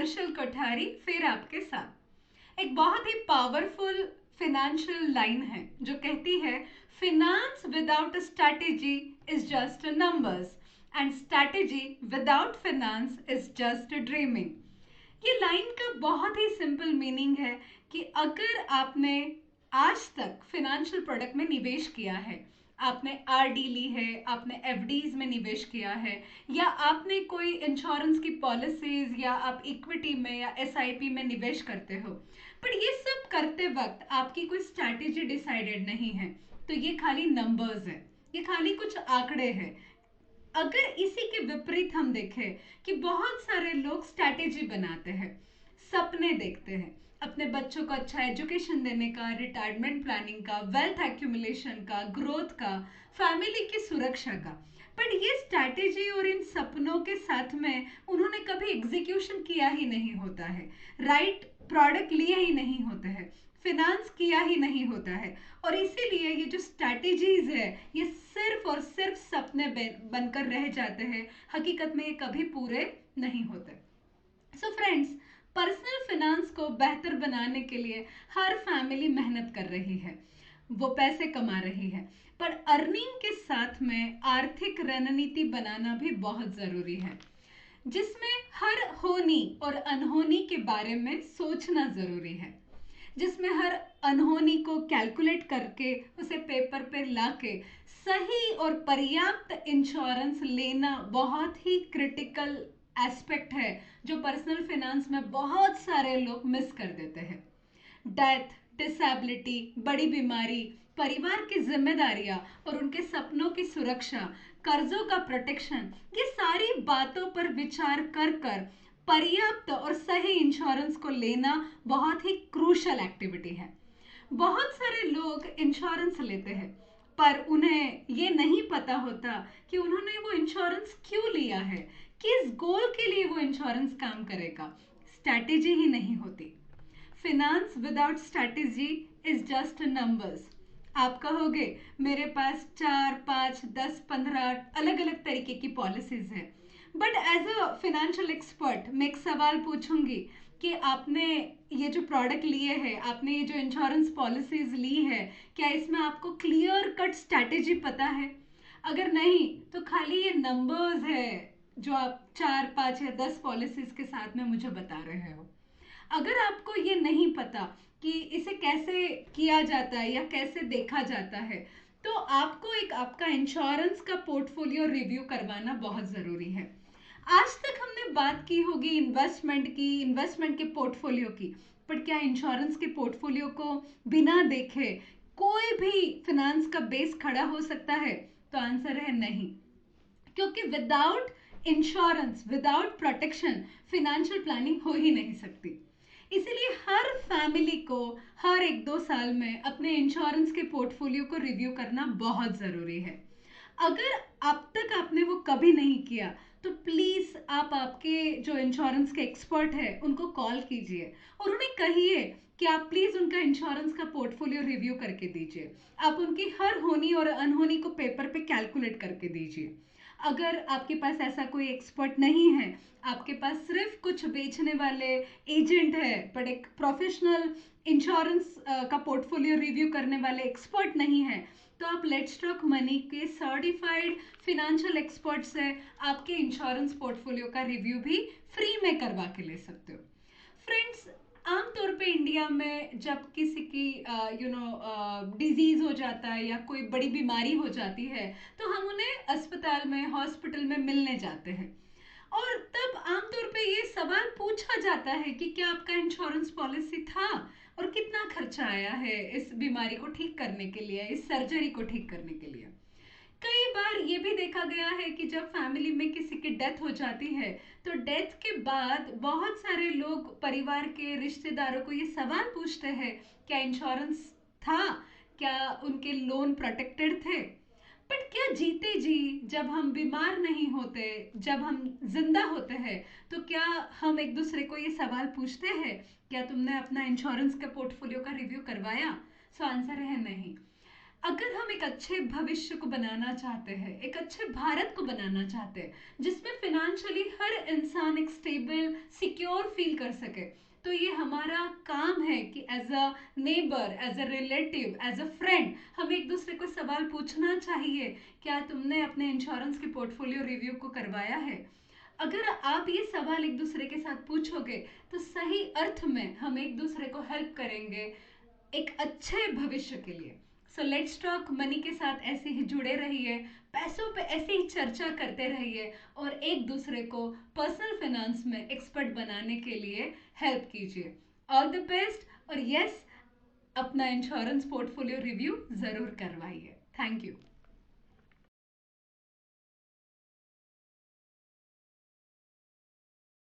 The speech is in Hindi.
कौशल कोठारी फिर आपके साथ एक बहुत ही पावरफुल फिनेंशियल लाइन है जो कहती है finance without a strategy is just numbers and strategy without finance is just dreaming. ये लाइन का बहुत ही सिंपल मीनिंग है कि अगर आपने आज तक फिनेंशियल प्रोडक्ट में निवेश किया है, आपने आरडी ली है, आपने एफडीज में निवेश किया है, या आपने कोई इंश्योरेंस की पॉलिसीज या आप इक्विटी में या एसआईपी में निवेश करते हो, पर ये सब करते वक्त आपकी कोई स्ट्रैटेजी डिसाइडेड नहीं है, तो ये खाली नंबर्स है, ये खाली कुछ आंकड़े हैं। अगर इसी के विपरीत हम देखें कि बहुत सारे लोग स्ट्रैटेजी बनाते हैं, सपने देखते हैं अपने बच्चों को अच्छा एजुकेशन देने का, रिटायरमेंट प्लानिंग का, वेल्थ एक्यूमुलेशन का, ग्रोथ का, फैमिली की सुरक्षा का, पर ये स्ट्रैटेजी और इन सपनों के साथ में उन्होंने कभी एग्जीक्यूशन किया ही नहीं होता है, राइट प्रोडक्ट लिए ही नहीं होते हैं, फिनांस किया ही नहीं होता है, और इसीलिए ये जो स्ट्रैटेजीज है ये सिर्फ और सिर्फ सपने बनकर रह जाते हैं, हकीकत में ये कभी पूरे नहीं होते। सो फ्रेंड्स, पर्सनल फिनांस को बेहतर बनाने के लिए हर फैमिली मेहनत कर रही है, वो पैसे कमा रही है, पर अर्निंग के साथ में आर्थिक रणनीति बनाना भी बहुत जरूरी है, जिसमें हर होनी और अनहोनी के बारे में सोचना जरूरी है, जिसमें हर अनहोनी को कैलकुलेट करके उसे पेपर पे लाके सही और पर्याप्त इंश्योरेंस लेना बहुत ही क्रिटिकल एस्पेक्ट है, जो पर्सनल फाइनेंस में बहुत सारे लोग मिस कर देते हैं। डेथ, डिसेबिलिटी, बड़ी बीमारी, परिवार की जिम्मेदारियां और उनके सपनों की सुरक्षा, कर्जों का प्रोटेक्शन, ये सारी बातों पर विचार कर कर पर्याप्त और सही इंश्योरेंस को लेना बहुत ही क्रूशल एक्टिविटी है। बहुत सारे लोग इंश्योरेंस लेते हैं, पर उन्हें ये नहीं पता होता कि उन्होंने वो इंश्योरेंस क्यों लिया है, किस गोल के लिए वो इंश्योरेंस काम करेगा। स्ट्रैटेजी ही नहीं होती। Finance without strategy is just numbers. आप कहोगे मेरे पास 4, 5, 10, 15 अलग अलग तरीके की पॉलिसीज है, but as a financial expert मैं एक सवाल पूछूंगी कि आपने ये जो प्रोडक्ट लिए हैं, आपने ये जो इंश्योरेंस पॉलिसीज ली है, क्या इसमें आपको क्लियर कट स्ट्रैटेजी पता है? अगर नहीं तो खाली ये नंबर्स है जो आप 4, 5 या 10 पॉलिसीज के साथ में मुझे बता रहे हो। अगर आपको ये नहीं पता कि इसे कैसे किया जाता है या कैसे देखा जाता है, तो आपको एक आपका इंश्योरेंस का पोर्टफोलियो रिव्यू करवाना बहुत ज़रूरी है। आज तक हमने बात की होगी इन्वेस्टमेंट की, इन्वेस्टमेंट के पोर्टफोलियो की, पर क्या इंश्योरेंस के पोर्टफोलियो को बिना देखे कोई भी फिनेंस का बेस खड़ा हो सकता है? तो आंसर है नहीं, क्योंकि without insurance, without protection financial planning हो ही नहीं सकती। इसीलिए हर फैमिली को हर 1-2 साल में अपने इंश्योरेंस के पोर्टफोलियो को रिव्यू करना बहुत ज़रूरी है। अगर अब तक आपने वो कभी नहीं किया, तो प्लीज़ आप आपके जो इंश्योरेंस के एक्सपर्ट है उनको कॉल कीजिए और उन्हें कहिए कि आप प्लीज़ उनका इंश्योरेंस का पोर्टफोलियो रिव्यू करके दीजिए। आप उनकी हर होनी और अनहोनी को पेपर पे कैलकुलेट करके दीजिए। अगर आपके पास ऐसा कोई एक्सपर्ट नहीं है, आपके पास सिर्फ कुछ बेचने वाले एजेंट है, बट एक प्रोफेशनल इंश्योरेंस का पोर्टफोलियो रिव्यू करने वाले एक्सपर्ट नहीं है, तो आप लेट्स टॉक मनी के सर्टिफाइड फिनेंशियल एक्सपर्ट से आपके इंश्योरेंस पोर्टफोलियो का रिव्यू भी फ्री में करवा के ले सकते हो। फ्रेंड्स, आमतौर पे इंडिया में जब किसी की डिजीज हो जाता है या कोई बड़ी बीमारी हो जाती है, तो हम उन्हें अस्पताल में, हॉस्पिटल में मिलने जाते हैं, और तब आमतौर पे ये सवाल पूछा जाता है कि क्या आपका इंश्योरेंस पॉलिसी था और कितना खर्चा आया है इस बीमारी को ठीक करने के लिए, इस सर्जरी को ठीक करने के लिए। कई बार ये भी देखा गया है कि जब फैमिली में किसी की डेथ हो जाती है, तो डेथ के बाद बहुत सारे लोग परिवार के रिश्तेदारों को ये सवाल पूछते हैं, क्या इंश्योरेंस था, क्या उनके लोन प्रोटेक्टेड थे। बट क्या जीते जी, जब हम बीमार नहीं होते, जब हम जिंदा होते हैं, तो क्या हम एक दूसरे को ये सवाल पूछते हैं, क्या तुमने अपना इंश्योरेंस का पोर्टफोलियो का रिव्यू करवाया? सो आंसर है नहीं। अगर हम एक अच्छे भविष्य को बनाना चाहते हैं, एक अच्छे भारत को बनाना चाहते हैं जिसमें फिनेंशियली हर इंसान एक स्टेबल सिक्योर फील कर सके, तो ये हमारा काम है कि as a neighbour, as a relative, as a friend हम एक दूसरे को सवाल पूछना चाहिए। क्या तुमने अपने इंश्योरेंस के पोर्टफोलियो रिव्यू को करवाया है? अगर आप ये सवाल एक दूसरे के साथ पूछोगे तो सही अर्थ में हम एक दूसरे को हेल्प करेंगे एक अच्छे भविष्य के लिए। सो लेट्स टॉक मनी के साथ ऐसे ही जुड़े रहिए, पैसों पे ऐसे ही चर्चा करते रहिए और एक दूसरे को पर्सनल फाइनेंस में एक्सपर्ट बनाने के लिए हेल्प कीजिए। All the best. और यस, अपना इंश्योरेंस पोर्टफोलियो रिव्यू जरूर करवाइए। Thank you.